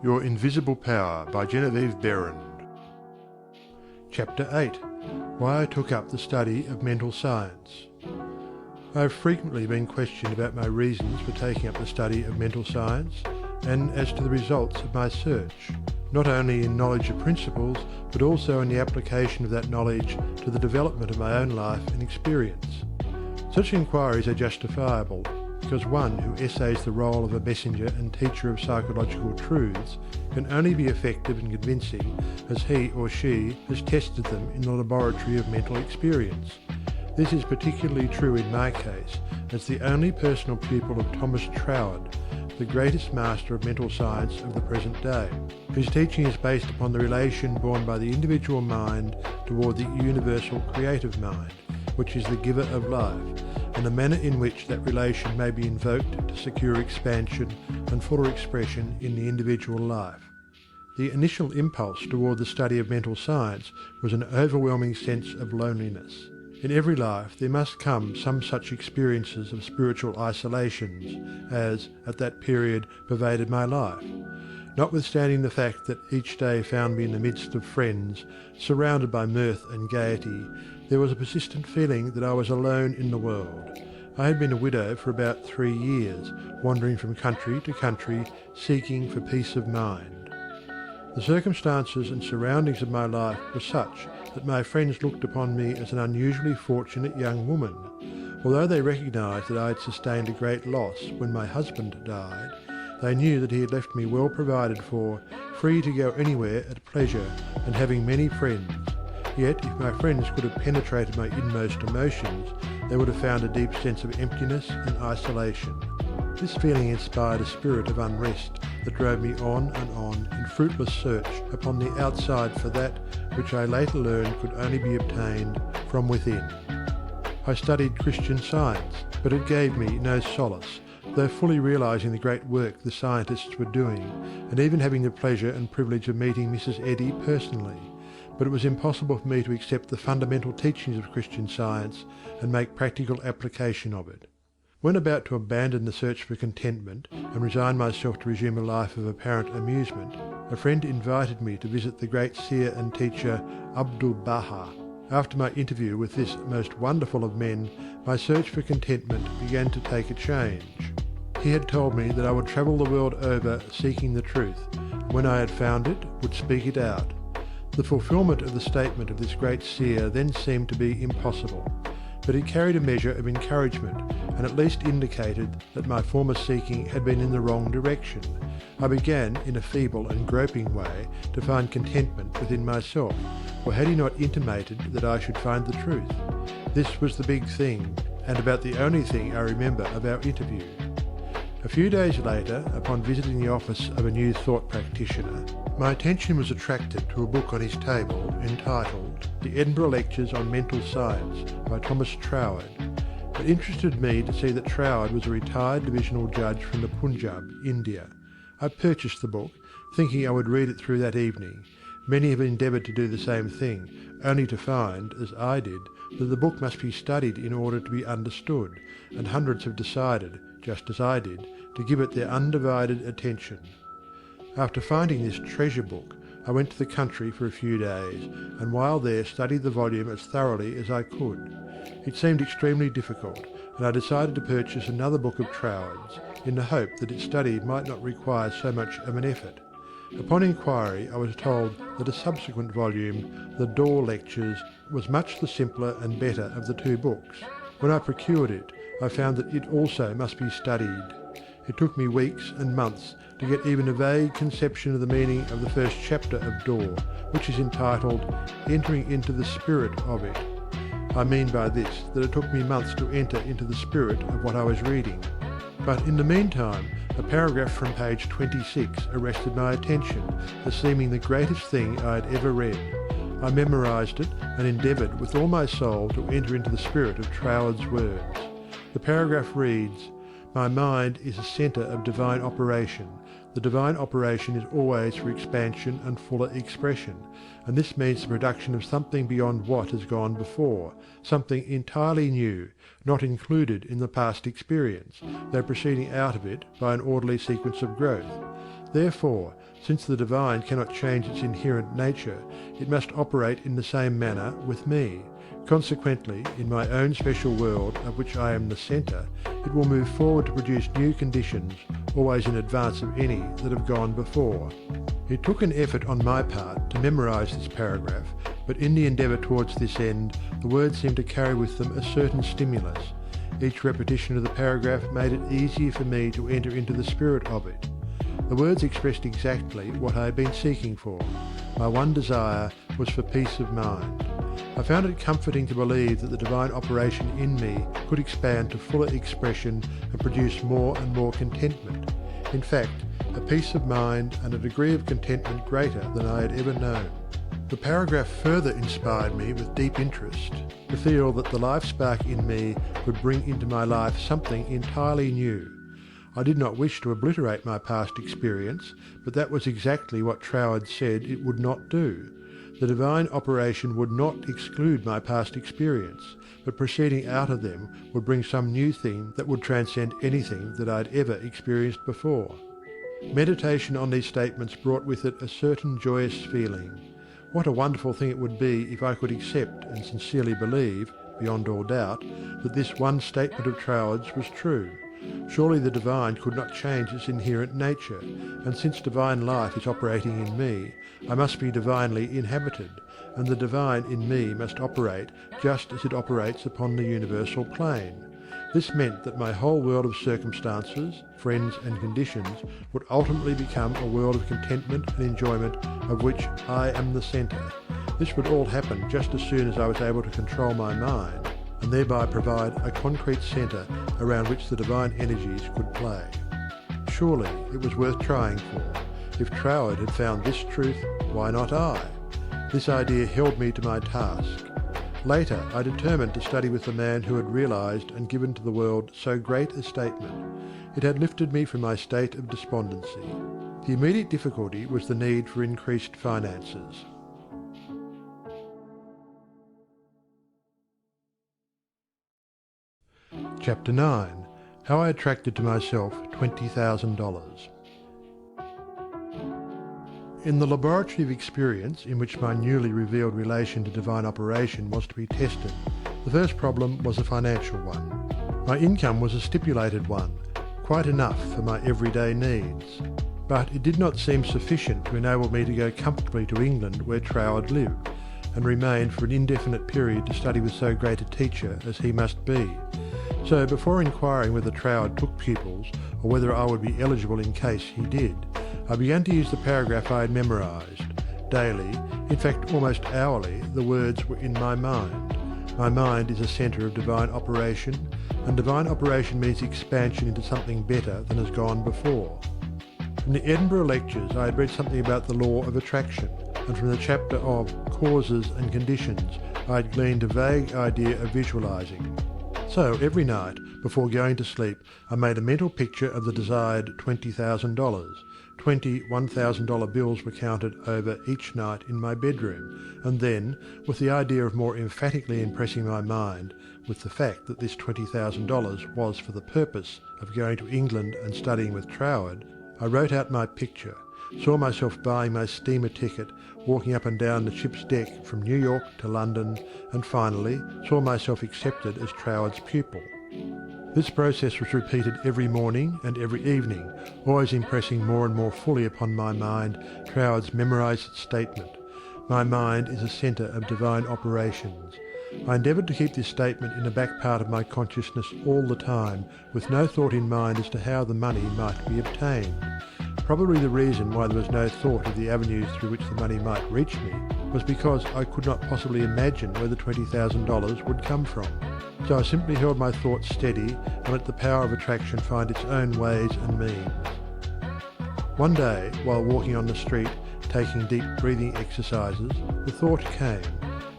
Your Invisible Power by Geneviève Behrend. Chapter 8. Why I took up the study of mental science. I have frequently been questioned about my reasons for taking up the study of mental science and as to the results of my search, not only in knowledge of principles but also in the application of that knowledge to the development of my own life and experience. Such inquiries are justifiable, because one who essays the role of a messenger and teacher of psychological truths can only be effective and convincing as he or she has tested them in the laboratory of mental experience. This is particularly true in my case, as the only personal pupil of Thomas Troward, the greatest master of mental science of the present day, whose teaching is based upon the relation borne by the individual mind toward the universal creative mind, which is the giver of life, and the manner in which that relation may be invoked to secure expansion and fuller expression in the individual life. The initial impulse toward the study of mental science was an overwhelming sense of loneliness. In every life there must come some such experiences of spiritual isolations as, at that period, pervaded my life. Notwithstanding the fact that each day found me in the midst of friends, surrounded by mirth and gaiety, there was a persistent feeling that I was alone in the world. I had been a widow for about 3 years, wandering from country to country, seeking for peace of mind. The circumstances and surroundings of my life were such that my friends looked upon me as an unusually fortunate young woman. Although they recognized that I had sustained a great loss when my husband died, they knew that he had left me well provided for, free to go anywhere at pleasure, and having many friends. Yet, if my friends could have penetrated my inmost emotions, they would have found a deep sense of emptiness and isolation. This feeling inspired a spirit of unrest that drove me on and on in fruitless search upon the outside for that which I later learned could only be obtained from within. I studied Christian Science, but it gave me no solace, though fully realizing the great work the scientists were doing, and even having the pleasure and privilege of meeting Mrs. Eddy personally. But it was impossible for me to accept the fundamental teachings of Christian Science and make practical application of it. When about to abandon the search for contentment and resign myself to resume a life of apparent amusement, a friend invited me to visit the great seer and teacher Abdu'l-Baha. After my interview with this most wonderful of men, my search for contentment began to take a change. He had told me that I would travel the world over seeking the truth, and when I had found it, would speak it out. The fulfilment of the statement of this great seer then seemed to be impossible, but it carried a measure of encouragement and at least indicated that my former seeking had been in the wrong direction. I began, in a feeble and groping way, to find contentment within myself, for had he not intimated that I should find the truth? This was the big thing, and about the only thing I remember of our interview. A few days later, upon visiting the office of a New Thought practitioner, my attention was attracted to a book on his table entitled The Edinburgh Lectures on Mental Science by Thomas Troward. It interested me to see that Troward was a retired divisional judge from the Punjab, India. I purchased the book, thinking I would read it through that evening. Many have endeavoured to do the same thing, only to find, as I did, that the book must be studied in order to be understood, and hundreds have decided, just as I did, to give it their undivided attention. After finding this treasure book, I went to the country for a few days, and while there studied the volume as thoroughly as I could. It seemed extremely difficult, and I decided to purchase another book of Troward's, in the hope that its study might not require so much of an effort. Upon inquiry I was told that a subsequent volume, The Door Lectures, was much the simpler and better of the two books. When I procured it, I found that it also must be studied. It took me weeks and months to get even a vague conception of the meaning of the first chapter of Door, which is entitled Entering into the Spirit of It. I mean by this that it took me months to enter into the spirit of what I was reading. But in the meantime, a paragraph from page 26 arrested my attention as seeming the greatest thing I had ever read. I memorized it and endeavoured with all my soul to enter into the spirit of Troward's words. The paragraph reads, "My mind is a centre of divine operation. The divine operation is always for expansion and fuller expression, and this means the production of something beyond what has gone before, something entirely new, not included in the past experience, though proceeding out of it by an orderly sequence of growth. Therefore, since the divine cannot change its inherent nature, it must operate in the same manner with me. Consequently, in my own special world, of which I am the centre, it will move forward to produce new conditions, always in advance of any that have gone before. It took an effort on my part to memorise this paragraph, but in the endeavour towards this end, the words seemed to carry with them a certain stimulus. Each repetition of the paragraph made it easier for me to enter into the spirit of it. The words expressed exactly what I had been seeking for. My one desire was for peace of mind. I found it comforting to believe that the divine operation in me could expand to fuller expression and produce more and more contentment. In fact, a peace of mind and a degree of contentment greater than I had ever known. The paragraph further inspired me with deep interest to feel that the life spark in me would bring into my life something entirely new. I did not wish to obliterate my past experience, but that was exactly what Troward said it would not do. The divine operation would not exclude my past experience, but proceeding out of them would bring some new thing that would transcend anything that I had ever experienced before. Meditation on these statements brought with it a certain joyous feeling. What a wonderful thing it would be if I could accept and sincerely believe, beyond all doubt, that this one statement of Troward's was true. Surely the divine could not change its inherent nature, and since divine life is operating in me, I must be divinely inhabited, and the divine in me must operate just as it operates upon the universal plane. This meant that my whole world of circumstances, friends and conditions would ultimately become a world of contentment and enjoyment of which I am the centre. This would all happen just as soon as I was able to control my mind, and thereby provide a concrete centre around which the divine energies could play. Surely it was worth trying for. If Troward had found this truth, why not I? This idea held me to my task. Later I determined to study with the man who had realised and given to the world so great a statement. It had lifted me from my state of despondency. The immediate difficulty was the need for increased finances. Chapter 9. How I attracted to myself $20,000. In the laboratory of experience in which my newly revealed relation to divine operation was to be tested, the first problem was a financial one. My income was a stipulated one, quite enough for my everyday needs. But it did not seem sufficient to enable me to go comfortably to England where Troward lived, and remain for an indefinite period to study with so great a teacher as he must be. So before inquiring whether Troward took pupils, or whether I would be eligible in case he did, I began to use the paragraph I had memorised. Daily, in fact almost hourly, the words were in my mind. My mind is a centre of divine operation, and divine operation means expansion into something better than has gone before. From the Edinburgh lectures I had read something about the law of attraction, and from the chapter of Causes and Conditions I had gleaned a vague idea of visualising. So every night, before going to sleep, I made a mental picture of the desired $20,000. 20 $1,000 bills were counted over each night in my bedroom, and then, with the idea of more emphatically impressing my mind with the fact that this $20,000 was for the purpose of going to England and studying with Troward, I wrote out my picture, saw myself buying my steamer ticket, walking up and down the ship's deck from New York to London, and finally saw myself accepted as Troward's pupil. This process was repeated every morning and every evening, always impressing more and more fully upon my mind Troward's memorised statement. My mind is a centre of divine operations. I endeavoured to keep this statement in the back part of my consciousness all the time, with no thought in mind as to how the money might be obtained. Probably the reason why there was no thought of the avenues through which the money might reach me was because I could not possibly imagine where the $20,000 would come from. So I simply held my thoughts steady and let the power of attraction find its own ways and means. One day, while walking on the street, taking deep breathing exercises, the thought came,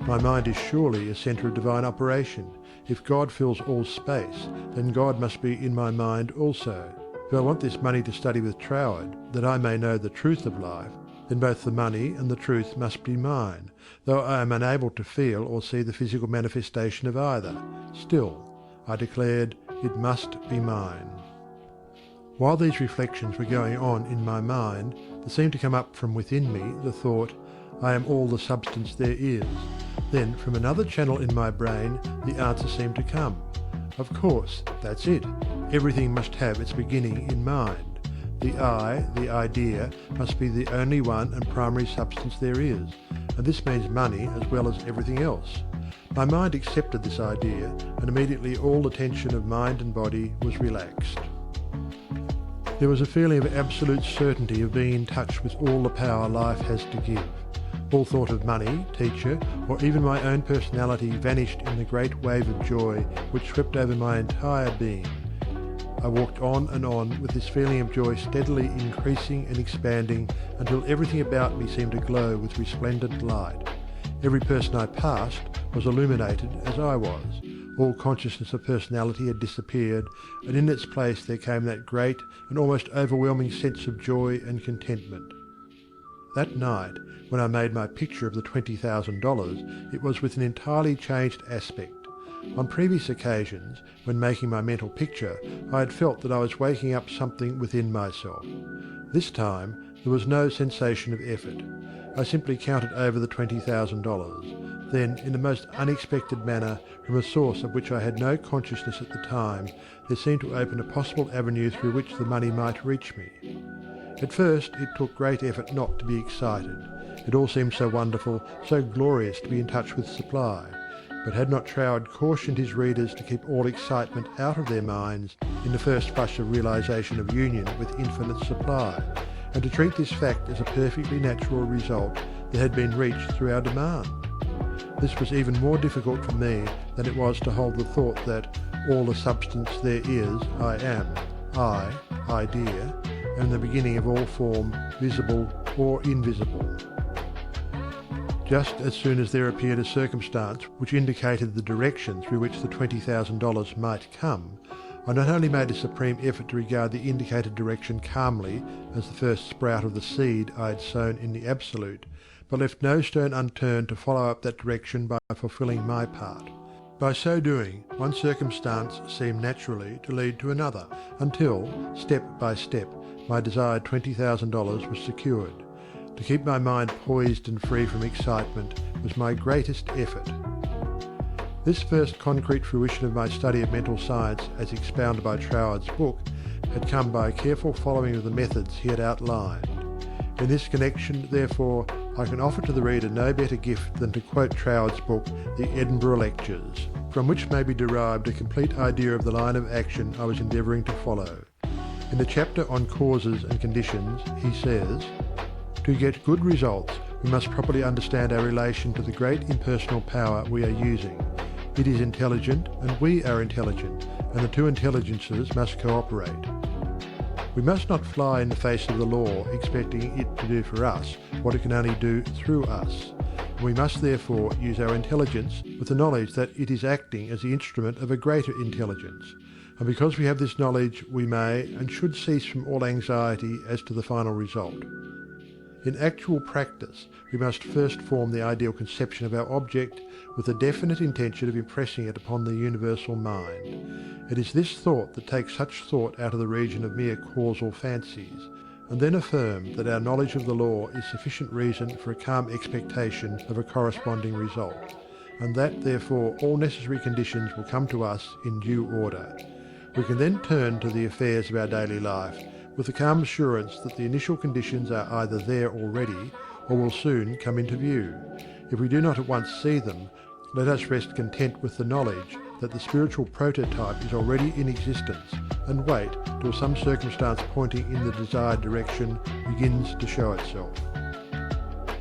my mind is surely a centre of divine operation. If God fills all space, then God must be in my mind also. If I want this money to study with Troward, that I may know the truth of life, then both the money and the truth must be mine, though I am unable to feel or see the physical manifestation of either. Still, I declared, it must be mine. While these reflections were going on in my mind, there seemed to come up from within me the thought, I am all the substance there is. Then from another channel in my brain the answer seemed to come. Of course, that's it. Everything must have its beginning in mind. The I, the idea, must be the only one and primary substance there is, and this means money as well as everything else. My mind accepted this idea, and immediately all the tension of mind and body was relaxed. There was a feeling of absolute certainty of being in touch with all the power life has to give. All thought of money, teacher, or even my own personality vanished in the great wave of joy which swept over my entire being. I walked on with this feeling of joy steadily increasing and expanding until everything about me seemed to glow with resplendent light. Every person I passed was illuminated as I was. All consciousness of personality had disappeared, and in its place there came that great and almost overwhelming sense of joy and contentment. That night, when I made my picture of the $20,000, it was with an entirely changed aspect. On previous occasions, when making my mental picture, I had felt that I was waking up something within myself. This time, there was no sensation of effort. I simply counted over the $20,000. Then, in the most unexpected manner, from a source of which I had no consciousness at the time, there seemed to open a possible avenue through which the money might reach me. At first, it took great effort not to be excited. It all seemed so wonderful, so glorious to be in touch with supply. But had not Troward cautioned his readers to keep all excitement out of their minds in the first flush of realization of union with infinite supply, and to treat this fact as a perfectly natural result that had been reached through our demand? This was even more difficult for me than it was to hold the thought that all the substance there is, I am, I, idea, and the beginning of all form, visible or invisible. Just as soon as there appeared a circumstance which indicated the direction through which the $20,000 might come, I not only made a supreme effort to regard the indicated direction calmly as the first sprout of the seed I had sown in the Absolute, but left no stone unturned to follow up that direction by fulfilling my part. By so doing, one circumstance seemed naturally to lead to another, until, step by step, my desired $20,000 was secured. To keep my mind poised and free from excitement was my greatest effort. This first concrete fruition of my study of mental science as expounded by Troward's book had come by a careful following of the methods he had outlined. In this connection, therefore, I can offer to the reader no better gift than to quote Troward's book, The Edinburgh Lectures, from which may be derived a complete idea of the line of action I was endeavouring to follow. In the chapter on causes and conditions, he says, "To get good results, we must properly understand our relation to the great impersonal power we are using. It is intelligent and we are intelligent, and the two intelligences must cooperate. We must not fly in the face of the law expecting it to do for us what it can only do through us. We must therefore use our intelligence with the knowledge that it is acting as the instrument of a greater intelligence. And because we have this knowledge we may and should cease from all anxiety as to the final result. In actual practice we must first form the ideal conception of our object with the definite intention of impressing it upon the universal mind. It is this thought that takes such thought out of the region of mere causal fancies, and then affirm that our knowledge of the law is sufficient reason for a calm expectation of a corresponding result, and that therefore all necessary conditions will come to us in due order. We can then turn to the affairs of our daily life with the calm assurance that the initial conditions are either there already or will soon come into view. If we do not at once see them, let us rest content with the knowledge that the spiritual prototype is already in existence and wait till some circumstance pointing in the desired direction begins to show itself.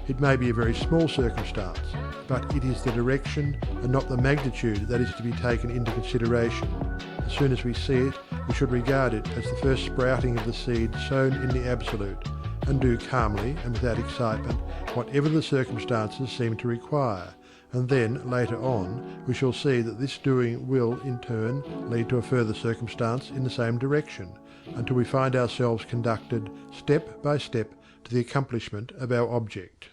It may be a very small circumstance, but it is the direction and not the magnitude that is to be taken into consideration. As soon as we see it, we should regard it as the first sprouting of the seed sown in the Absolute, and do calmly and without excitement whatever the circumstances seem to require, and then, later on, we shall see that this doing will, in turn, lead to a further circumstance in the same direction, until we find ourselves conducted, step by step, to the accomplishment of our object.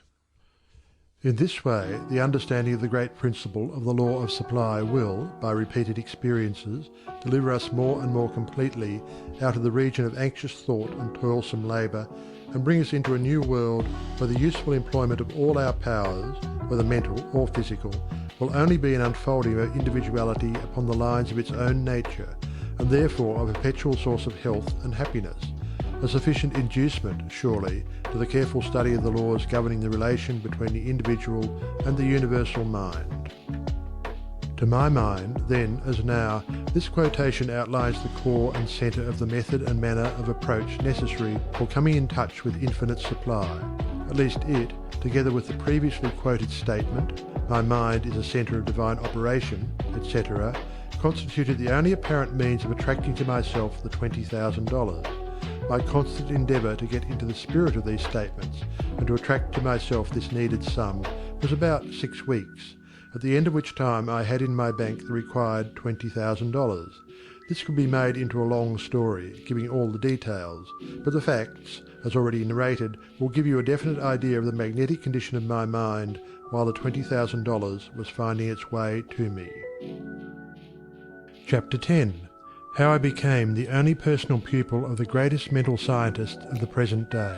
In this way, the understanding of the great principle of the law of supply will, by repeated experiences, deliver us more and more completely out of the region of anxious thought and toilsome labour, and bring us into a new world where the useful employment of all our powers, whether mental or physical, will only be an unfolding of individuality upon the lines of its own nature, and therefore a perpetual source of health and happiness, a sufficient inducement, surely, to the careful study of the laws governing the relation between the individual and the universal mind. To my mind, then as now, this quotation outlines the core and centre of the method and manner of approach necessary for coming in touch with infinite supply. At least it, together with the previously quoted statement, "My mind is a centre of divine operation," etc., constituted the only apparent means of attracting to myself the $20,000. My constant endeavour to get into the spirit of these statements and to attract to myself this needed sum was about 6 weeks, at the end of which time I had in my bank the required $20,000. This could be made into a long story, giving all the details, but the facts, as already narrated, will give you a definite idea of the magnetic condition of my mind while the $20,000 was finding its way to me. Chapter 10. How I became the only personal pupil of the greatest mental scientist of the present day.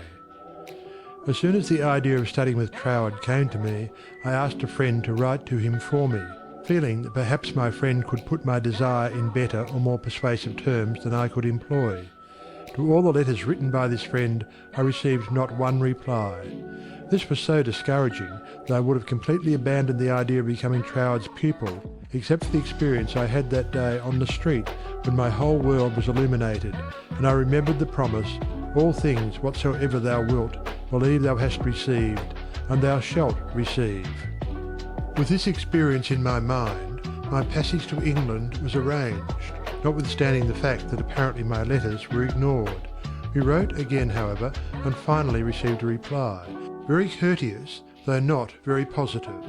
As soon as the idea of studying with Troward came to me, I asked a friend to write to him for me, feeling that perhaps my friend could put my desire in better or more persuasive terms than I could employ. To all the letters written by this friend I received not one reply. This was so discouraging that I would have completely abandoned the idea of becoming Troward's pupil, except for the experience I had that day on the street when my whole world was illuminated, and I remembered the promise, "All things whatsoever thou wilt, believe thou hast received, and thou shalt receive." With this experience in my mind, my passage to England was arranged, notwithstanding the fact that apparently my letters were ignored. We wrote again, however, and finally received a reply, very courteous, though not very positive.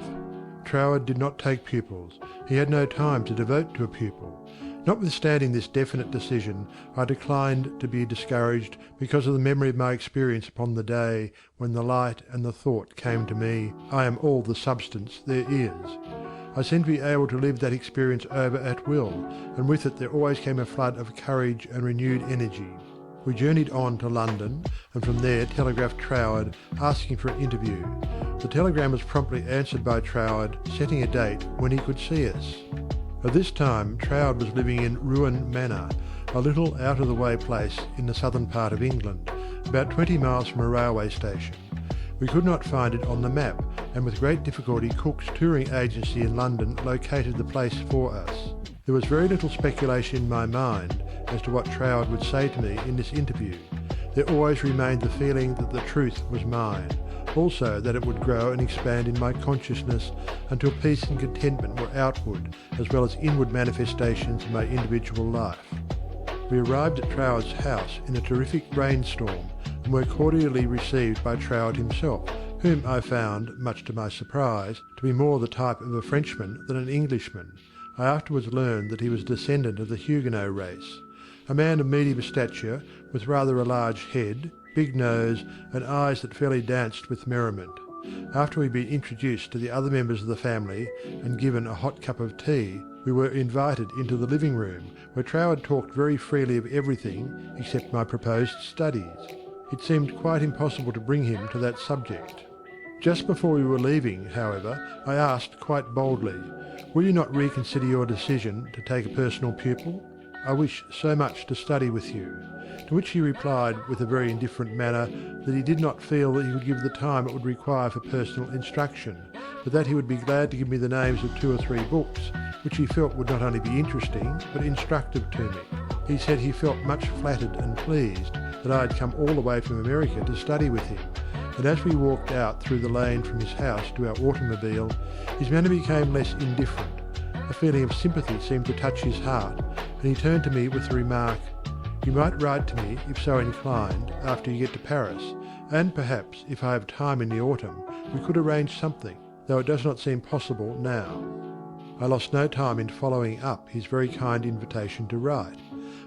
Troward did not take pupils. He had no time to devote to a pupil. Notwithstanding this definite decision, I declined to be discouraged because of the memory of my experience upon the day when the light and the thought came to me, "I am all the substance there is." I seemed to be able to live that experience over at will, and with it there always came a flood of courage and renewed energy. We journeyed on to London, and from there telegraphed Troward asking for an interview. The telegram was promptly answered by Troward, setting a date when he could see us. At this time Troward was living in Ruan Manor, a little out-of-the-way place in the southern part of England, about 20 miles from a railway station. We could not find it on the map, and with great difficulty Cook's touring agency in London located the place for us. There was very little speculation in my mind as to what Troward would say to me in this interview. There always remained the feeling that the truth was mine, also that it would grow and expand in my consciousness until peace and contentment were outward as well as inward manifestations of my individual life. We arrived at Troward's house in a terrific rainstorm and were cordially received by Troward himself, whom I found, much to my surprise, to be more the type of a Frenchman than an Englishman. I afterwards learned that he was a descendant of the Huguenot race. A man of medium stature, with rather a large head, big nose, and eyes that fairly danced with merriment. After we had been introduced to the other members of the family and given a hot cup of tea, we were invited into the living room, where Troward talked very freely of everything except my proposed studies. It seemed quite impossible to bring him to that subject. Just before we were leaving, however, I asked quite boldly, "Will you not reconsider your decision to take a personal pupil? I wish so much to study with you." To which he replied with a very indifferent manner that he did not feel that he could give the time it would require for personal instruction, but that he would be glad to give me the names of 2 or 3 books, which he felt would not only be interesting, but instructive to me. He said he felt much flattered and pleased that I had come all the way from America to study with him, and as we walked out through the lane from his house to our automobile, his manner became less indifferent. A feeling of sympathy seemed to touch his heart, and he turned to me with the remark, "You might write to me, if so inclined, after you get to Paris, and perhaps, if I have time in the autumn, we could arrange something, though it does not seem possible now." I lost no time in following up his very kind invitation to write.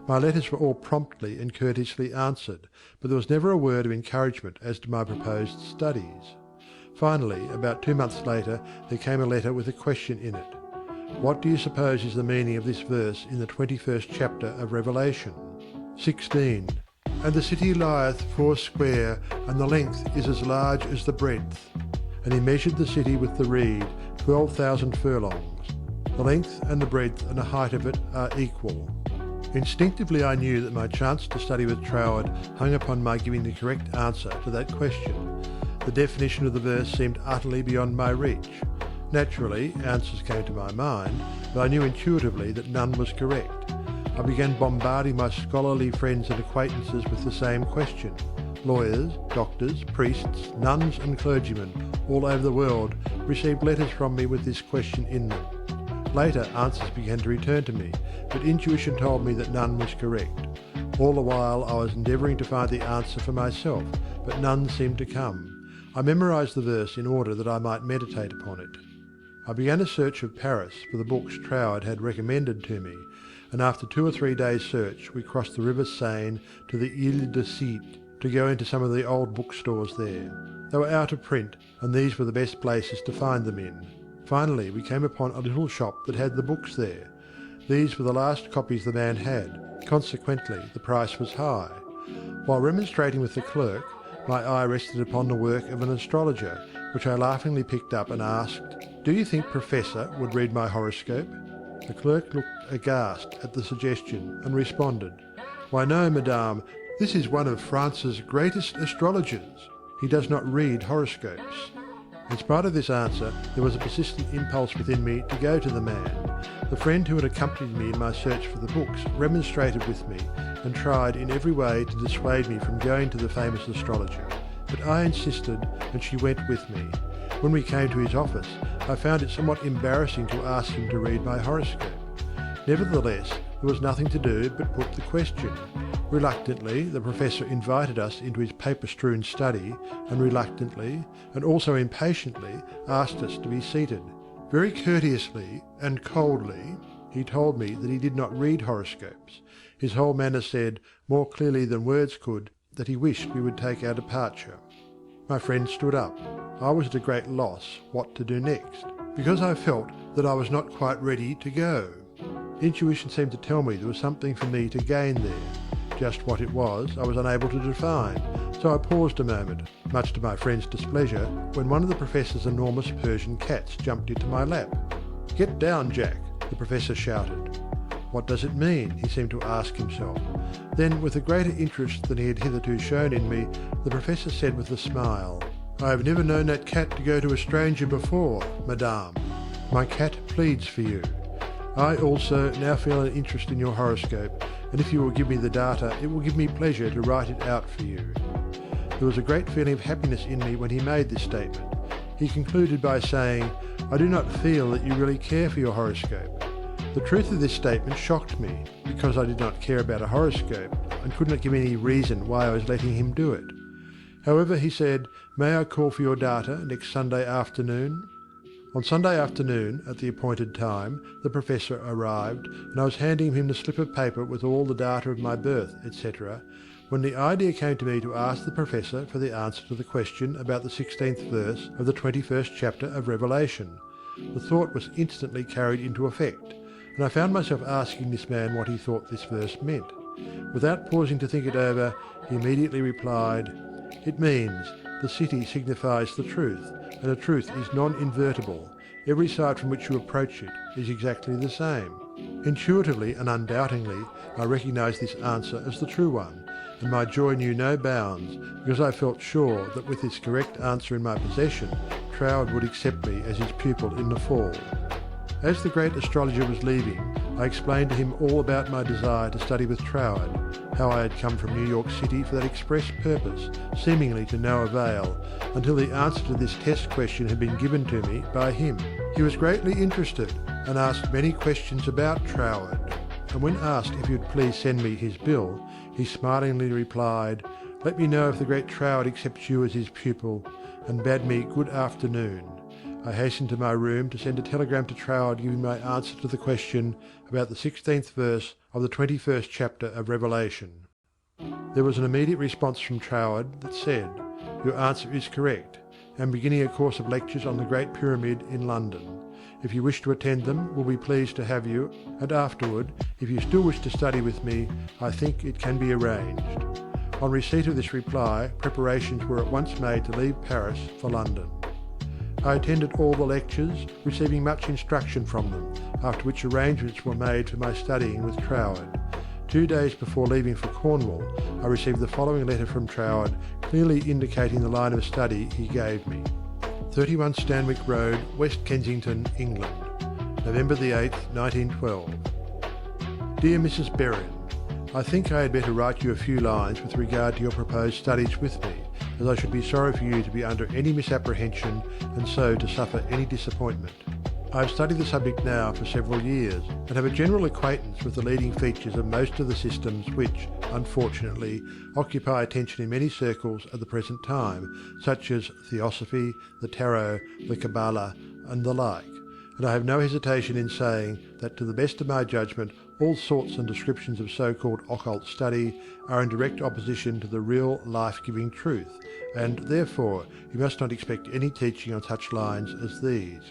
My letters were all promptly and courteously answered, but there was never a word of encouragement as to my proposed studies. Finally, about 2 months later, there came a letter with a question in it. What do you suppose is the meaning of this verse in the 21st chapter of Revelation? 16. And the city lieth foursquare, and the length is as large as the breadth. And he measured the city with the reed, 12,000 furlongs. The length and the breadth and the height of it are equal. Instinctively I knew that my chance to study with Troward hung upon my giving the correct answer to that question. The definition of the verse seemed utterly beyond my reach. Naturally, answers came to my mind, but I knew intuitively that none was correct. I began bombarding my scholarly friends and acquaintances with the same question. Lawyers, doctors, priests, nuns and clergymen all over the world received letters from me with this question in them. Later, answers began to return to me, but intuition told me that none was correct. All the while I was endeavouring to find the answer for myself, but none seemed to come. I memorized the verse in order that I might meditate upon it. I began a search of Paris for the books Troward had recommended to me, and after 2 or 3 days' search we crossed the River Seine to the Ile de Cite to go into some of the old bookstores there. They were out of print, and these were the best places to find them in. Finally we came upon a little shop that had the books there. These were the last copies the man had, consequently the price was high. While remonstrating with the clerk, my eye rested upon the work of an astrologer, which I laughingly picked up and asked, "Do you think Professor would read my horoscope?" The clerk looked aghast at the suggestion and responded, "Why no, madame, this is one of France's greatest astrologers. He does not read horoscopes." In spite of this answer, there was a persistent impulse within me to go to the man. The friend who had accompanied me in my search for the books remonstrated with me and tried in every way to dissuade me from going to the famous astrologer, but I insisted and she went with me. When we came to his office, I found it somewhat embarrassing to ask him to read my horoscope. Nevertheless, there was nothing to do but put the question. Reluctantly, the professor invited us into his paper-strewn study, and reluctantly, and also impatiently, asked us to be seated. Very courteously and coldly, he told me that he did not read horoscopes. His whole manner said, more clearly than words could, that he wished we would take our departure. My friend stood up. I was at a great loss what to do next, because I felt that I was not quite ready to go. Intuition seemed to tell me there was something for me to gain there. Just what it was, I was unable to define, so I paused a moment, much to my friend's displeasure, when one of the professor's enormous Persian cats jumped into my lap. "Get down, Jack," the professor shouted. What does it mean? He seemed to ask himself. Then, with a greater interest than he had hitherto shown in me, the professor said with a smile, "I have never known that cat to go to a stranger before, madame. My cat pleads for you. I also now feel an interest in your horoscope, and if you will give me the data, it will give me pleasure to write it out for you." There was a great feeling of happiness in me when he made this statement. He concluded by saying, "I do not feel that you really care for your horoscope." The truth of this statement shocked me, because I did not care about a horoscope, and could not give any reason why I was letting him do it. However, he said, "May I call for your data next Sunday afternoon?" On Sunday afternoon, at the appointed time, the professor arrived, and I was handing him the slip of paper with all the data of my birth, etc., when the idea came to me to ask the professor for the answer to the question about the 16th verse of the 21st chapter of Revelation. The thought was instantly carried into effect, and I found myself asking this man what he thought this verse meant. Without pausing to think it over, he immediately replied, "It means, the city signifies the truth, and the truth is non-invertible. Every side from which you approach it is exactly the same." Intuitively and undoubtingly, I recognized this answer as the true one, and my joy knew no bounds, because I felt sure that with this correct answer in my possession, Troward would accept me as his pupil in the fall. As the great astrologer was leaving, I explained to him all about my desire to study with Troward, how I had come from New York City for that express purpose, seemingly to no avail, until the answer to this test question had been given to me by him. He was greatly interested, and asked many questions about Troward, and when asked if he would please send me his bill, he smilingly replied, "Let me know if the great Troward accepts you as his pupil," and bade me good afternoon. I hastened to my room to send a telegram to Troward giving my answer to the question about the 16th verse of the 21st chapter of Revelation. There was an immediate response from Troward that said, "Your answer is correct. am beginning a course of lectures on the Great Pyramid in London. If you wish to attend them, we'll be pleased to have you, and afterward, if you still wish to study with me, I think it can be arranged. On receipt of this reply, preparations were at once made to leave Paris for London. I attended all the lectures, receiving much instruction from them, after which arrangements were made for my studying with Troward. 2 days before leaving for Cornwall, I received the following letter from Troward, clearly indicating the line of study he gave me. 31 Stanwick Road, West Kensington, England, November the 8th, 1912. Dear Mrs. Behrend, I think I had better write you a few lines with regard to your proposed studies with me, as I should be sorry for you to be under any misapprehension and so to suffer any disappointment. I have studied the subject now for several years and have a general acquaintance with the leading features of most of the systems which, unfortunately, occupy attention in many circles at the present time, such as Theosophy, the Tarot, the Kabbalah, and the like, and I have no hesitation in saying that to the best of my judgment all sorts and descriptions of so-called occult study are in direct opposition to the real life-giving truth, and therefore you must not expect any teaching on such lines as these.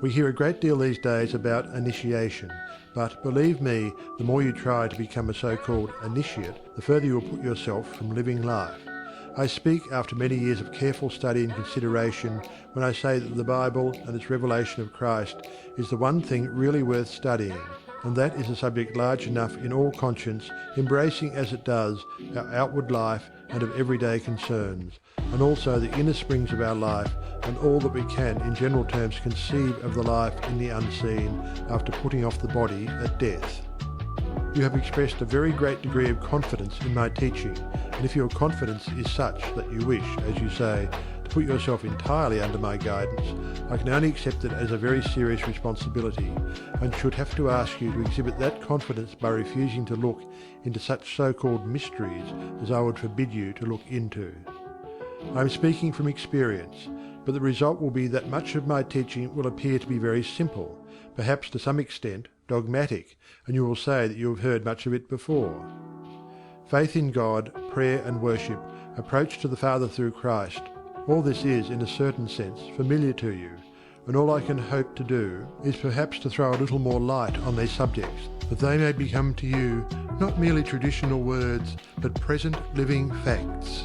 We hear a great deal these days about initiation, but believe me, the more you try to become a so-called initiate, the further you will put yourself from living life. I speak after many years of careful study and consideration when I say that the Bible and its revelation of Christ is the one thing really worth studying, and that is a subject large enough in all conscience, embracing as it does our outward life and of everyday concerns, and also the inner springs of our life and all that we can in general terms conceive of the life in the unseen after putting off the body at death. You have expressed a very great degree of confidence in my teaching, and if your confidence is such that you wish, as you say, to put yourself entirely under my guidance, I can only accept it as a very serious responsibility, and should have to ask you to exhibit that confidence by refusing to look into such so-called mysteries as I would forbid you to look into. I am speaking from experience, but the result will be that much of my teaching will appear to be very simple, perhaps to some extent dogmatic, and you will say that you have heard much of it before. Faith in God, prayer and worship, approach to the Father through Christ, all this is, in a certain sense, familiar to you, and all I can hope to do is perhaps to throw a little more light on these subjects, that they may become to you not merely traditional words, but present living facts.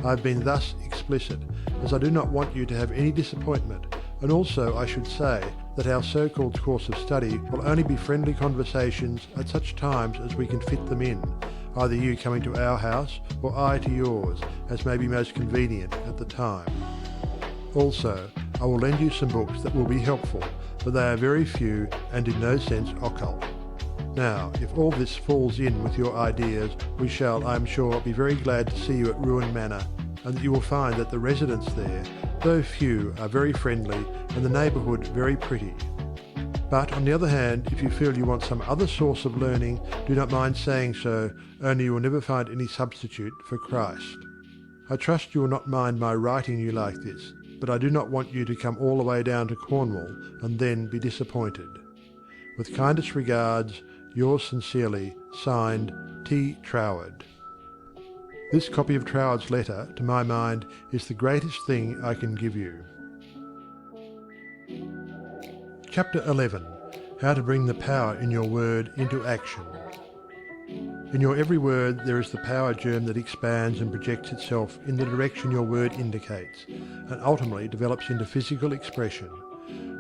I have been thus explicit, as I do not want you to have any disappointment, and also I should say that our so-called course of study will only be friendly conversations at such times as we can fit them in, either you coming to our house or I to yours, as may be most convenient at the time. Also, I will lend you some books that will be helpful, but they are very few and in no sense occult. Now, if all this falls in with your ideas, we shall, I am sure, be very glad to see you at Ruin Manor, and that you will find that the residents there, though few, are very friendly, and the neighbourhood very pretty. But on the other hand, if you feel you want some other source of learning, do not mind saying so, only you will never find any substitute for Christ. I trust you will not mind my writing you like this, but I do not want you to come all the way down to Cornwall and then be disappointed. With kindest regards, yours sincerely, signed, T. Troward. This copy of Troward's letter, to my mind, is the greatest thing I can give you. Chapter 11. How to bring the power in your word into action. In your every word there is the power germ that expands and projects itself in the direction your word indicates, and ultimately develops into physical expression.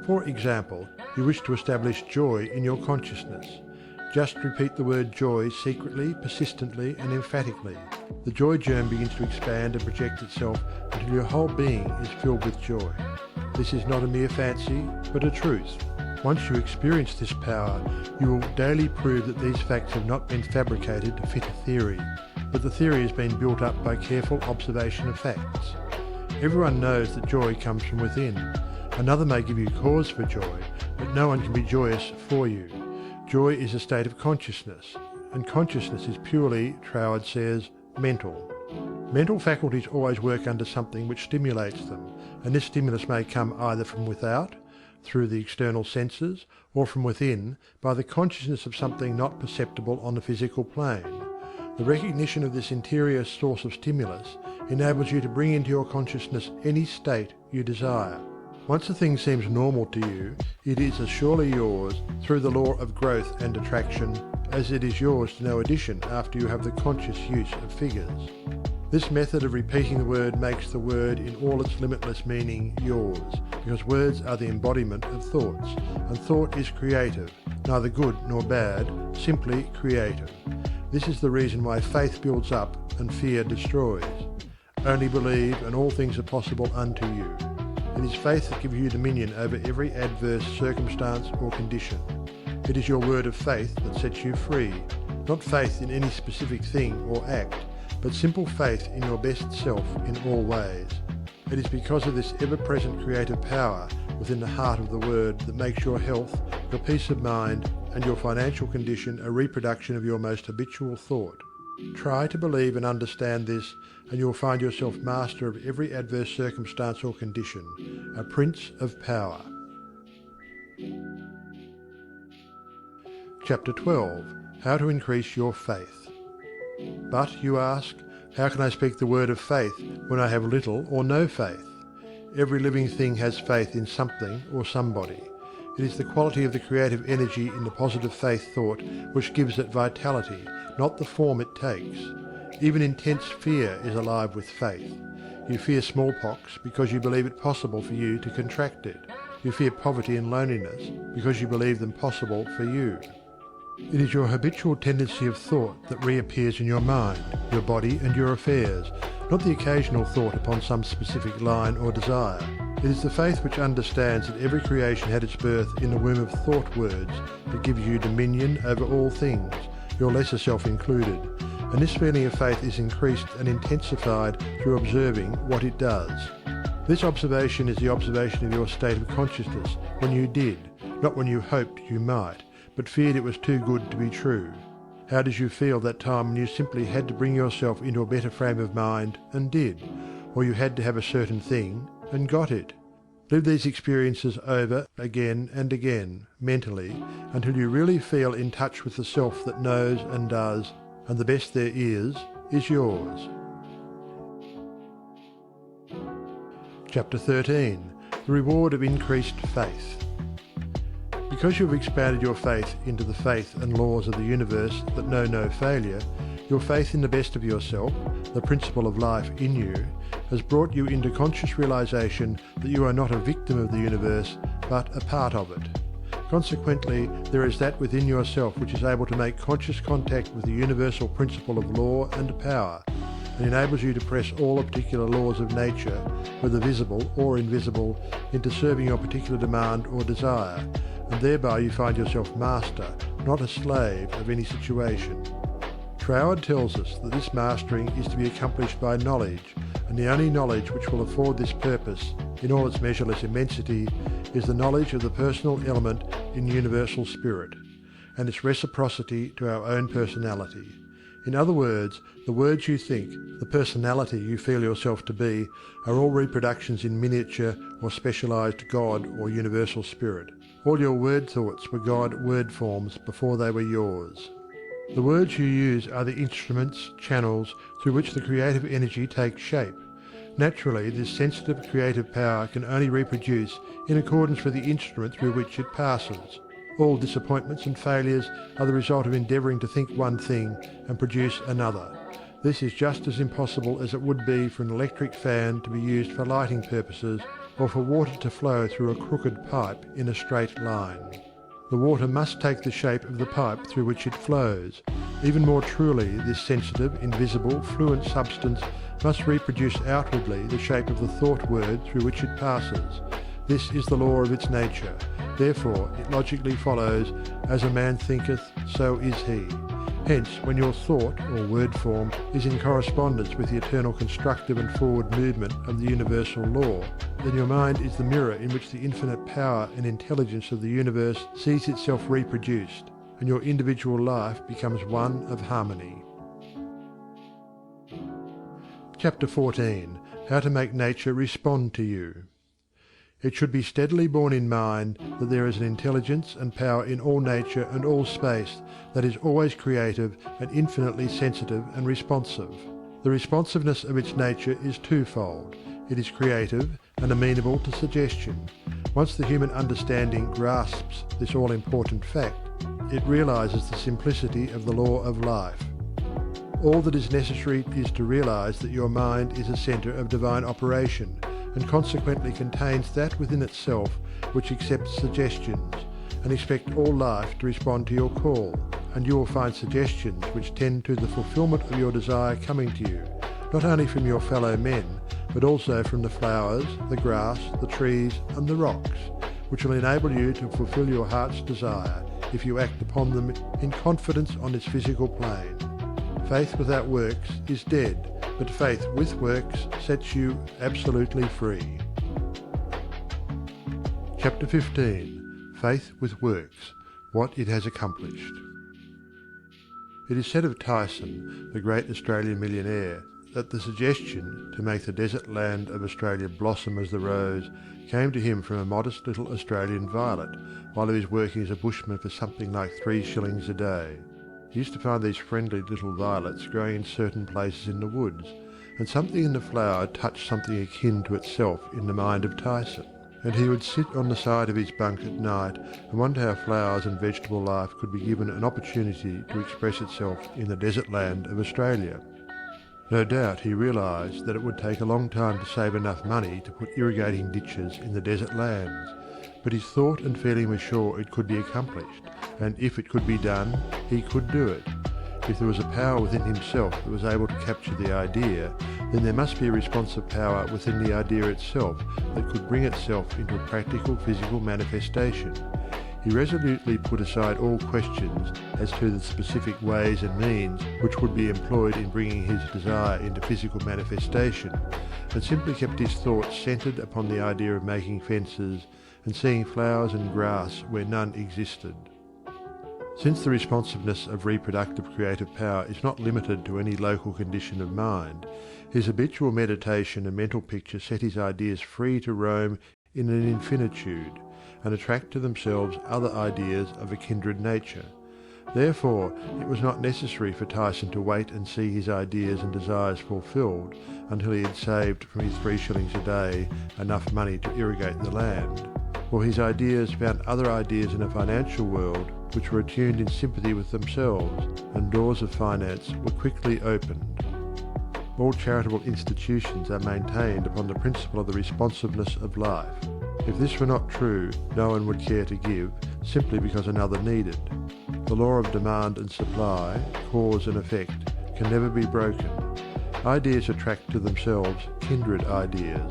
For example, you wish to establish joy in your consciousness. Just repeat the word joy secretly, persistently, and emphatically. The joy germ begins to expand and project itself until your whole being is filled with joy. This is not a mere fancy, but a truth. Once you experience this power, you will daily prove that these facts have not been fabricated to fit a theory, but the theory has been built up by careful observation of facts. Everyone knows that joy comes from within. Another may give you cause for joy, but no one can be joyous for you. Joy is a state of consciousness, and consciousness is purely, Troward says, mental. Mental faculties always work under something which stimulates them, and this stimulus may come either from without, through the external senses, or from within, by the consciousness of something not perceptible on the physical plane. The recognition of this interior source of stimulus enables you to bring into your consciousness any state you desire. Once a thing seems normal to you, it is as surely yours through the law of growth and attraction as it is yours to no addition after you have the conscious use of figures. This method of repeating the word makes the word in all its limitless meaning yours, because words are the embodiment of thoughts, and thought is creative, neither good nor bad, simply creative. This is the reason why faith builds up and fear destroys. Only believe and all things are possible unto you. It is faith that gives you dominion over every adverse circumstance or condition. It is your word of faith that sets you free, not faith in any specific thing or act, but simple faith in your best self in all ways. It is because of this ever-present creative power within the heart of the word that makes your health, your peace of mind, and your financial condition a reproduction of your most habitual thought. Try to believe and understand this, and you will find yourself master of every adverse circumstance or condition, a prince of power. Chapter 12. How to increase your faith. But, you ask, how can I speak the word of faith when I have little or no faith? Every living thing has faith in something or somebody. It is the quality of the creative energy in the positive faith thought which gives it vitality, not the form it takes. Even intense fear is alive with faith. You fear smallpox because you believe it possible for you to contract it. You fear poverty and loneliness because you believe them possible for you. It is your habitual tendency of thought that reappears in your mind, your body and your affairs, not the occasional thought upon some specific line or desire. It is the faith which understands that every creation had its birth in the womb of thought words that gives you dominion over all things, your lesser self included, and this feeling of faith is increased and intensified through observing what it does. This observation is the observation of your state of consciousness when you did, not when you hoped you might, but feared it was too good to be true. How did you feel that time when you simply had to bring yourself into a better frame of mind and did, or you had to have a certain thing and got it? Live these experiences over again and again, mentally, until you really feel in touch with the self that knows and does, and the best there is yours. Chapter 13. The Reward of Increased Faith. Because you have expanded your faith into the faith and laws of the universe that know no failure, your faith in the best of yourself, the principle of life in you, has brought you into conscious realization that you are not a victim of the universe, but a part of it. Consequently, there is that within yourself which is able to make conscious contact with the universal principle of law and power, and enables you to press all the particular laws of nature, whether visible or invisible, into serving your particular demand or desire, and thereby you find yourself master, not a slave, of any situation. Troward tells us that this mastering is to be accomplished by knowledge, and the only knowledge which will afford this purpose, in all its measureless immensity, is the knowledge of the personal element in universal spirit, and its reciprocity to our own personality. In other words, the words you think, the personality you feel yourself to be, are all reproductions in miniature or specialized God or universal spirit. All your word thoughts were God word forms before they were yours. The words you use are the instruments, channels, through which the creative energy takes shape. Naturally, this sensitive creative power can only reproduce in accordance with the instrument through which it passes. All disappointments and failures are the result of endeavouring to think one thing and produce another. This is just as impossible as it would be for an electric fan to be used for lighting purposes, or for water to flow through a crooked pipe in a straight line. The water must take the shape of the pipe through which it flows. Even more truly, this sensitive, invisible, fluent substance must reproduce outwardly the shape of the thought word through which it passes. This is the law of its nature. Therefore, it logically follows, as a man thinketh, so is he. Hence, when your thought, or word form, is in correspondence with the eternal constructive and forward movement of the universal law, then your mind is the mirror in which the infinite power and intelligence of the universe sees itself reproduced, and your individual life becomes one of harmony. Chapter 14. How to make nature respond to you. It should be steadily borne in mind that there is an intelligence and power in all nature and all space that is always creative and infinitely sensitive and responsive. The responsiveness of its nature is twofold. It is creative and amenable to suggestion. Once the human understanding grasps this all-important fact, it realizes the simplicity of the law of life. All that is necessary is to realize that your mind is a center of divine operation and consequently contains that within itself which accepts suggestions, and expect all life to respond to your call, and you will find suggestions which tend to the fulfillment of your desire coming to you, not only from your fellow men, but also from the flowers, the grass, the trees, and the rocks, which will enable you to fulfill your heart's desire if you act upon them in confidence on this physical plane. Faith without works is dead, but faith with works sets you absolutely free. Chapter 15. Faith with Works, What It Has Accomplished. It is said of Tyson, the great Australian millionaire, that the suggestion to make the desert land of Australia blossom as the rose came to him from a modest little Australian violet while he was working as a bushman for something like 3 shillings a day. He used to find these friendly little violets growing in certain places in the woods, and something in the flower touched something akin to itself in the mind of Tyson, and he would sit on the side of his bunk at night and wonder how flowers and vegetable life could be given an opportunity to express itself in the desert land of Australia. No doubt he realised that it would take a long time to save enough money to put irrigating ditches in the desert lands, but his thought and feeling was sure it could be accomplished, and if it could be done, he could do it. If there was a power within himself that was able to capture the idea, then there must be a responsive power within the idea itself that could bring itself into a practical physical manifestation. He resolutely put aside all questions as to the specific ways and means which would be employed in bringing his desire into physical manifestation, and simply kept his thoughts centred upon the idea of making fences and seeing flowers and grass where none existed. Since the responsiveness of reproductive creative power is not limited to any local condition of mind, his habitual meditation and mental picture set his ideas free to roam in an infinitude, and attract to themselves other ideas of a kindred nature. Therefore, it was not necessary for Tyson to wait and see his ideas and desires fulfilled until he had saved from his 3 shillings a day enough money to irrigate the land, for his ideas found other ideas in a financial world which were attuned in sympathy with themselves, and doors of finance were quickly opened. All charitable institutions are maintained upon the principle of the responsiveness of life. If this were not true, no one would care to give, simply because another needed. The law of demand and supply, cause and effect, can never be broken. Ideas attract to themselves kindred ideas.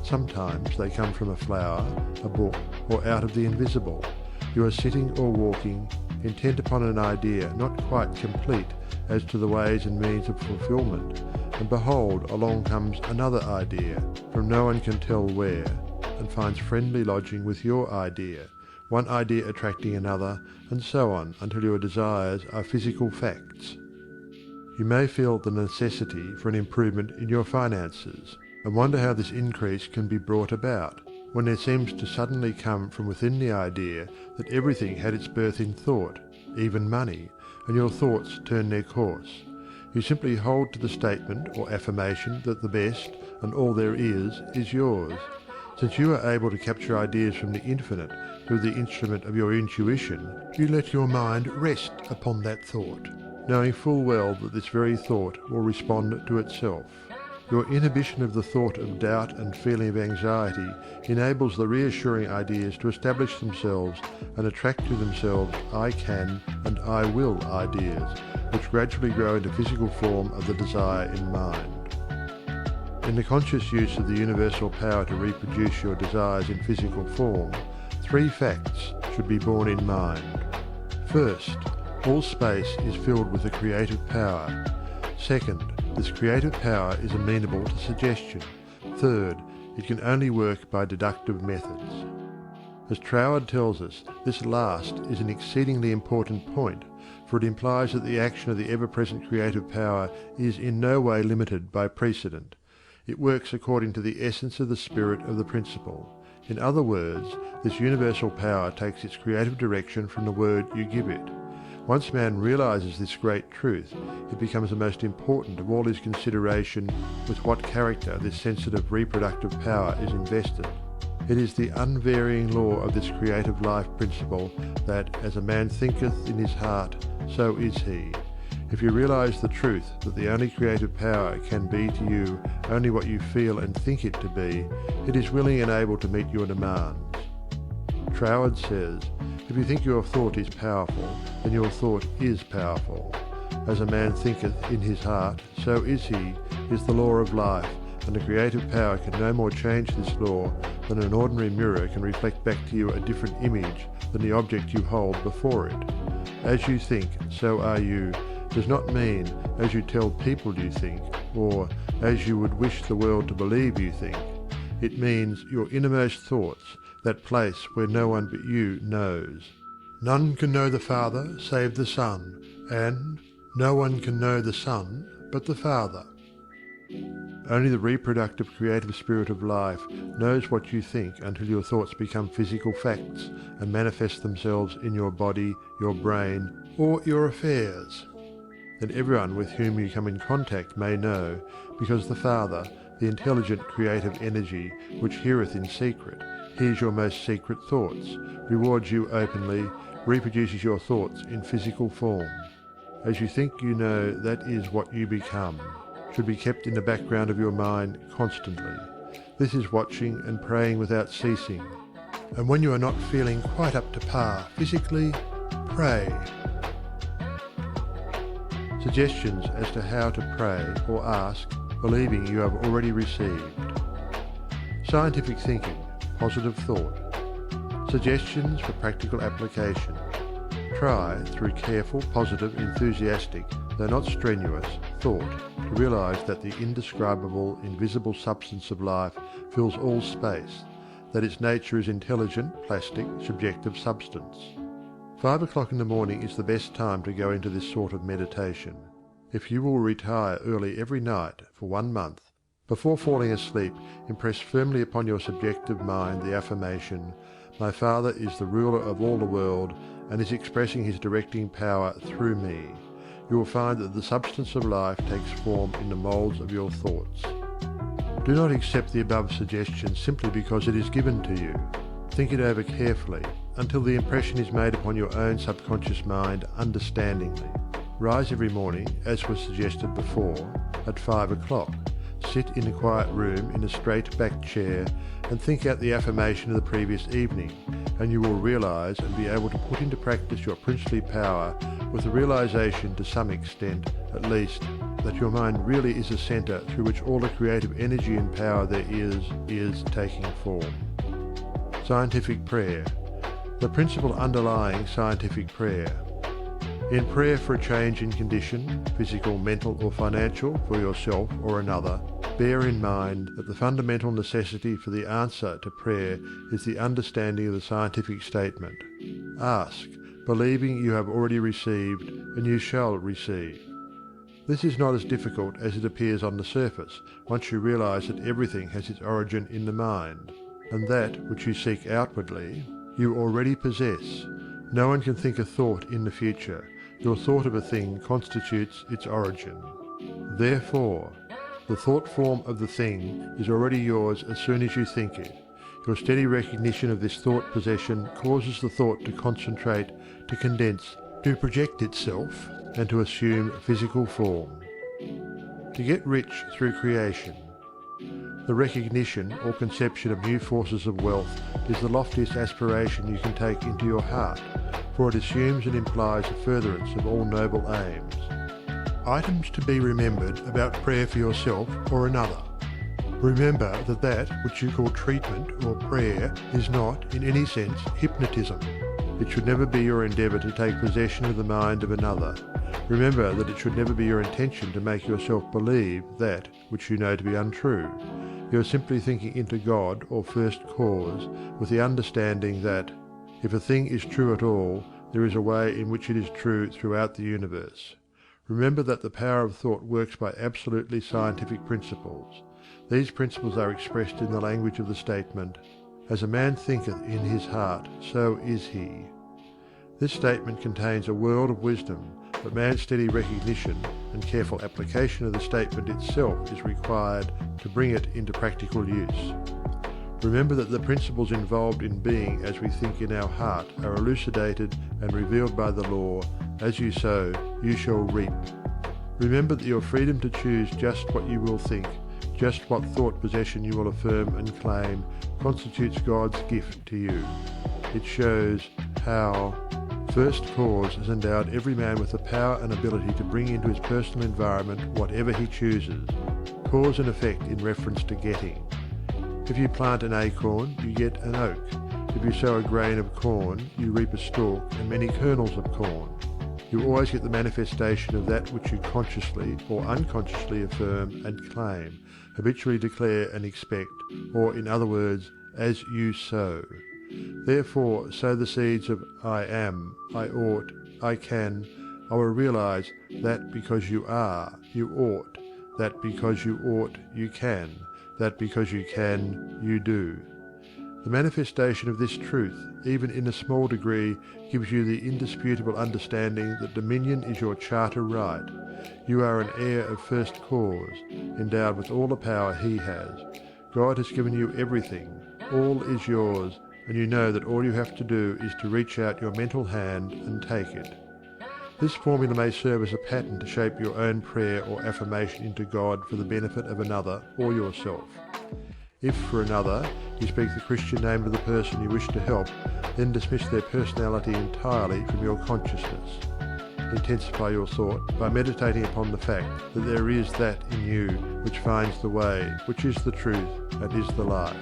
Sometimes they come from a flower, a book, or out of the invisible. You are sitting or walking, intent upon an idea not quite complete as to the ways and means of fulfilment, and behold, along comes another idea, from no one can tell where, and finds friendly lodging with your idea, one idea attracting another, and so on until your desires are physical facts. You may feel the necessity for an improvement in your finances, and wonder how this increase can be brought about, when there seems to suddenly come from within the idea that everything had its birth in thought, even money, and your thoughts turn their course. You simply hold to the statement or affirmation that the best, and all there is yours. Since you are able to capture ideas from the infinite through the instrument of your intuition, you let your mind rest upon that thought, knowing full well that this very thought will respond to itself. Your inhibition of the thought of doubt and feeling of anxiety enables the reassuring ideas to establish themselves and attract to themselves I can and I will ideas, which gradually grow into physical form of the desire in mind. In the conscious use of the universal power to reproduce your desires in physical form, 3 facts should be borne in mind. First, all space is filled with a creative power. Second, this creative power is amenable to suggestion. Third, it can only work by deductive methods. As Troward tells us, this last is an exceedingly important point, for it implies that the action of the ever-present creative power is in no way limited by precedent. It works according to the essence of the spirit of the principle. In other words, this universal power takes its creative direction from the word you give it. Once man realizes this great truth, it becomes the most important of all his consideration with what character this sensitive reproductive power is invested. It is the unvarying law of this creative life principle that, as a man thinketh in his heart, so is he. If you realize the truth that the only creative power can be to you only what you feel and think it to be, it is willing and able to meet your demands. Troward says, if you think your thought is powerful, then your thought is powerful. As a man thinketh in his heart, so is he, is the law of life, and the creative power can no more change this law than an ordinary mirror can reflect back to you a different image than the object you hold before it. As you think, so are you, does not mean as you tell people you think, or as you would wish the world to believe you think. It means your innermost thoughts, that place where no one but you knows. None can know the Father save the Son, and no one can know the Son but the Father. Only the reproductive creative spirit of life knows what you think until your thoughts become physical facts and manifest themselves in your body, your brain, or your affairs. Then everyone with whom you come in contact may know, because the Father, the intelligent creative energy which heareth in secret, hears your most secret thoughts, rewards you openly, reproduces your thoughts in physical form. As you think you know, that is what you become, should be kept in the background of your mind constantly. This is watching and praying without ceasing. And when you are not feeling quite up to par physically, pray. Suggestions as to how to pray or ask, believing you have already received. Scientific thinking, positive thought. Suggestions for practical application. Try, through careful, positive, enthusiastic, though not strenuous, thought, to realize that the indescribable, invisible substance of life fills all space, that its nature is intelligent, plastic, subjective substance. 5 o'clock in the morning is the best time to go into this sort of meditation. If you will retire early every night for 1 month, before falling asleep, impress firmly upon your subjective mind the affirmation, "My Father is the ruler of all the world and is expressing his directing power through me." You will find that the substance of life takes form in the moulds of your thoughts. Do not accept the above suggestion simply because it is given to you. Think it over carefully until the impression is made upon your own subconscious mind understandingly. Rise every morning, as was suggested before, at 5 o'clock. Sit in a quiet room in a straight-backed chair and think out the affirmation of the previous evening, and you will realize and be able to put into practice your princely power with the realization, to some extent at least, that your mind really is a center through which all the creative energy and power there is taking form. Scientific prayer. The principle underlying scientific prayer. In prayer for a change in condition, physical, mental or financial, for yourself or another, bear in mind that the fundamental necessity for the answer to prayer is the understanding of the scientific statement. Ask, believing you have already received, and you shall receive. This is not as difficult as it appears on the surface, once you realize that everything has its origin in the mind, and that which you seek outwardly, you already possess. No one can think a thought in the future. Your thought of a thing constitutes its origin. Therefore, the thought form of the thing is already yours as soon as you think it. Your steady recognition of this thought possession causes the thought to concentrate, to condense, to project itself, and to assume physical form. To get rich through creation. The recognition or conception of new forces of wealth is the loftiest aspiration you can take into your heart, for it assumes and implies a furtherance of all noble aims. Items to be remembered about prayer for yourself or another. Remember that that which you call treatment or prayer is not, in any sense, hypnotism. It should never be your endeavour to take possession of the mind of another. Remember that it should never be your intention to make yourself believe that which you know to be untrue. You are simply thinking into God or First Cause with the understanding that, if a thing is true at all, there is a way in which it is true throughout the universe. Remember that the power of thought works by absolutely scientific principles. These principles are expressed in the language of the statement, "As a man thinketh in his heart, so is he." This statement contains a world of wisdom, but man's steady recognition and careful application of the statement itself is required to bring it into practical use. Remember that the principles involved in being as we think in our heart are elucidated and revealed by the law, as you sow, you shall reap. Remember that your freedom to choose just what you will think, just what thought possession you will affirm and claim, constitutes God's gift to you. It shows how First Cause has endowed every man with the power and ability to bring into his personal environment whatever he chooses. Cause and effect in reference to getting. If you plant an acorn, you get an oak. If you sow a grain of corn, you reap a stalk and many kernels of corn. You always get the manifestation of that which you consciously or unconsciously affirm and claim, habitually declare and expect, or in other words, as you sow. Therefore, sow the seeds of I am, I ought, I can, I will realize that because you are, you ought, that because you ought, you can, that because you can, you do. The manifestation of this truth, even in a small degree, gives you the indisputable understanding that dominion is your charter right. You are an heir of first cause, endowed with all the power he has. God has given you everything. All is yours, and you know that all you have to do is to reach out your mental hand and take it. This formula may serve as a pattern to shape your own prayer or affirmation into God for the benefit of another or yourself. If, for another, you speak the Christian name of the person you wish to help, then dismiss their personality entirely from your consciousness. Intensify your thought by meditating upon the fact that there is that in you which finds the way, which is the truth, and is the life.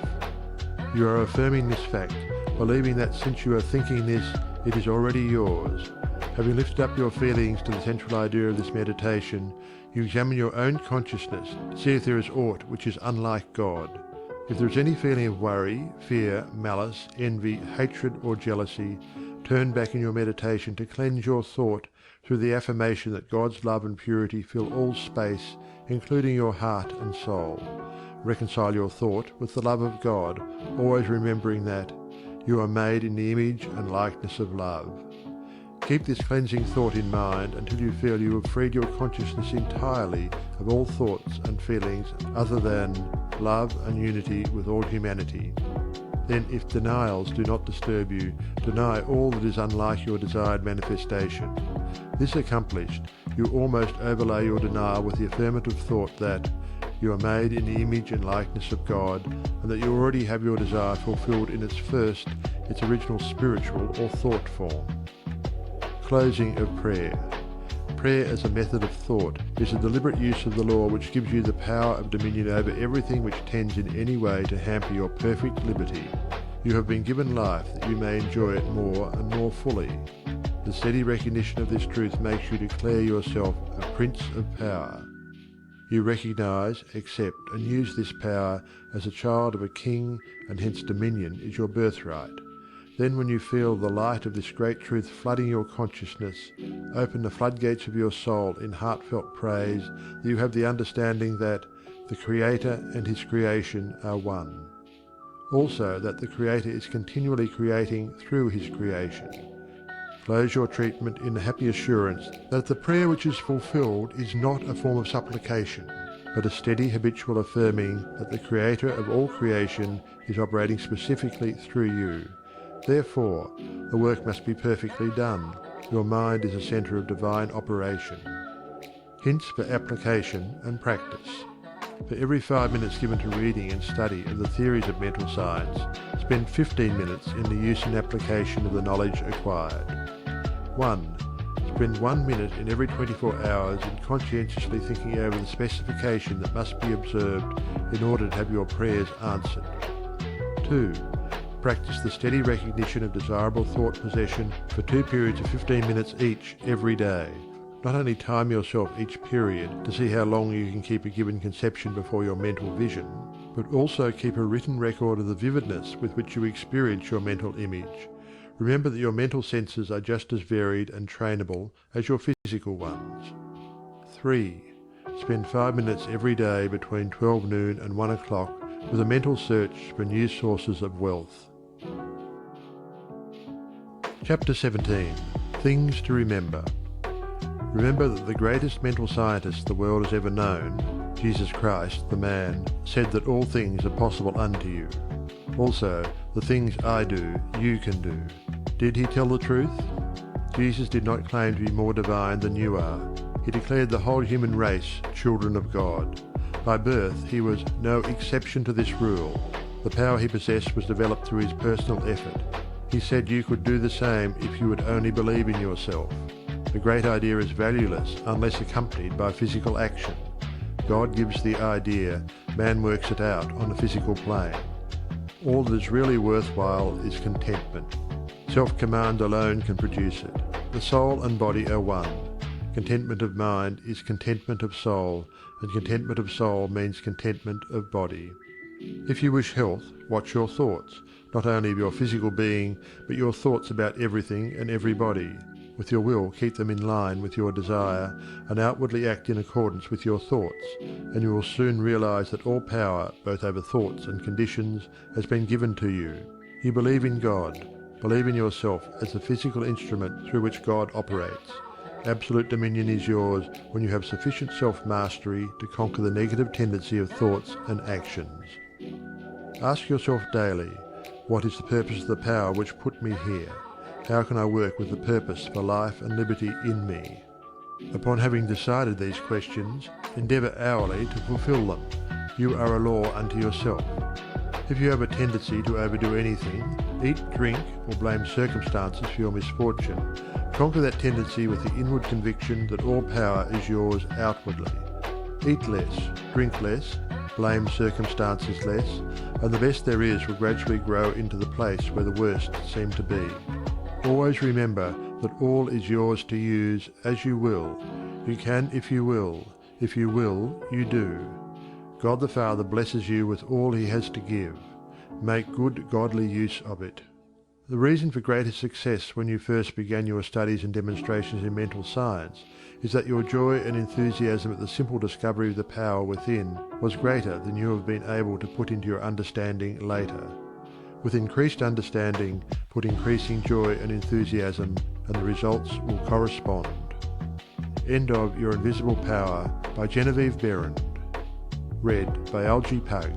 You are affirming this fact, believing that since you are thinking this, it is already yours. Having lifted up your feelings to the central idea of this meditation, you examine your own consciousness to see if there is aught which is unlike God. If there is any feeling of worry, fear, malice, envy, hatred, or jealousy, turn back in your meditation to cleanse your thought through the affirmation that God's love and purity fill all space, including your heart and soul. Reconcile your thought with the love of God, always remembering that you are made in the image and likeness of love. Keep this cleansing thought in mind until you feel you have freed your consciousness entirely of all thoughts and feelings other than love and unity with all humanity. Then, if denials do not disturb you, deny all that is unlike your desired manifestation. This accomplished, you almost overlay your denial with the affirmative thought that you are made in the image and likeness of God, and that you already have your desire fulfilled in its original spiritual or thought form. Closing of prayer. Prayer as a method of thought is a deliberate use of the law which gives you the power of dominion over everything which tends in any way to hamper your perfect liberty. You have been given life that you may enjoy it more and more fully. The steady recognition of this truth makes you declare yourself a prince of power. You recognize, accept, and use this power as a child of a king, and hence dominion is your birthright. Then when you feel the light of this great truth flooding your consciousness, open the floodgates of your soul in heartfelt praise that you have the understanding that the Creator and His creation are one. Also that the Creator is continually creating through His creation. Close your treatment in the happy assurance that the prayer which is fulfilled is not a form of supplication, but a steady habitual affirming that the Creator of all creation is operating specifically through you. Therefore, the work must be perfectly done. Your mind is a centre of divine operation. Hints for application and practice. For every 5 minutes given to reading and study of the theories of mental science, spend 15 minutes in the use and application of the knowledge acquired. 1. Spend 1 minute in every 24 hours in conscientiously thinking over the specification that must be observed in order to have your prayers answered. 2. Practice the steady recognition of desirable thought possession for 2 periods of 15 minutes each every day. Not only time yourself each period to see how long you can keep a given conception before your mental vision, but also keep a written record of the vividness with which you experience your mental image. Remember that your mental senses are just as varied and trainable as your physical ones. 3. Spend 5 minutes every day between 12 noon and 1 o'clock with a mental search for new sources of wealth. Chapter 17. Things to Remember. Remember that the greatest mental scientist the world has ever known, Jesus Christ, the man, said that all things are possible unto you. Also, the things I do, you can do. Did he tell the truth? Jesus did not claim to be more divine than you are. He declared the whole human race children of God. By birth, he was no exception to this rule. The power he possessed was developed through his personal effort. He said you could do the same if you would only believe in yourself. The great idea is valueless unless accompanied by physical action. God gives the idea, man works it out on a physical plane. All that is really worthwhile is contentment. Self-command alone can produce it. The soul and body are one. Contentment of mind is contentment of soul, and contentment of soul means contentment of body. If you wish health, watch your thoughts, not only of your physical being, but your thoughts about everything and everybody. With your will, keep them in line with your desire, and outwardly act in accordance with your thoughts, and you will soon realize that all power, both over thoughts and conditions, has been given to you. You believe in God. Believe in yourself as the physical instrument through which God operates. Absolute dominion is yours when you have sufficient self-mastery to conquer the negative tendency of thoughts and actions. Ask yourself daily, what is the purpose of the power which put me here? How can I work with the purpose for life and liberty in me? Upon having decided these questions, endeavour hourly to fulfil them. You are a law unto yourself. If you have a tendency to overdo anything, eat, drink, or blame circumstances for your misfortune, conquer that tendency with the inward conviction that all power is yours outwardly. Eat less, drink less, blame circumstances less, and the best there is will gradually grow into the place where the worst seem to be. Always remember that all is yours to use as you will. You can if you will. If you will, you do. God the Father blesses you with all he has to give. Make good godly use of it. The reason for greater success when you first began your studies and demonstrations in mental science is that your joy and enthusiasm at the simple discovery of the power within was greater than you have been able to put into your understanding later. With increased understanding, put increasing joy and enthusiasm, and the results will correspond. End of Your Invisible Power by Geneviève Behrend. Read by Algie Pug.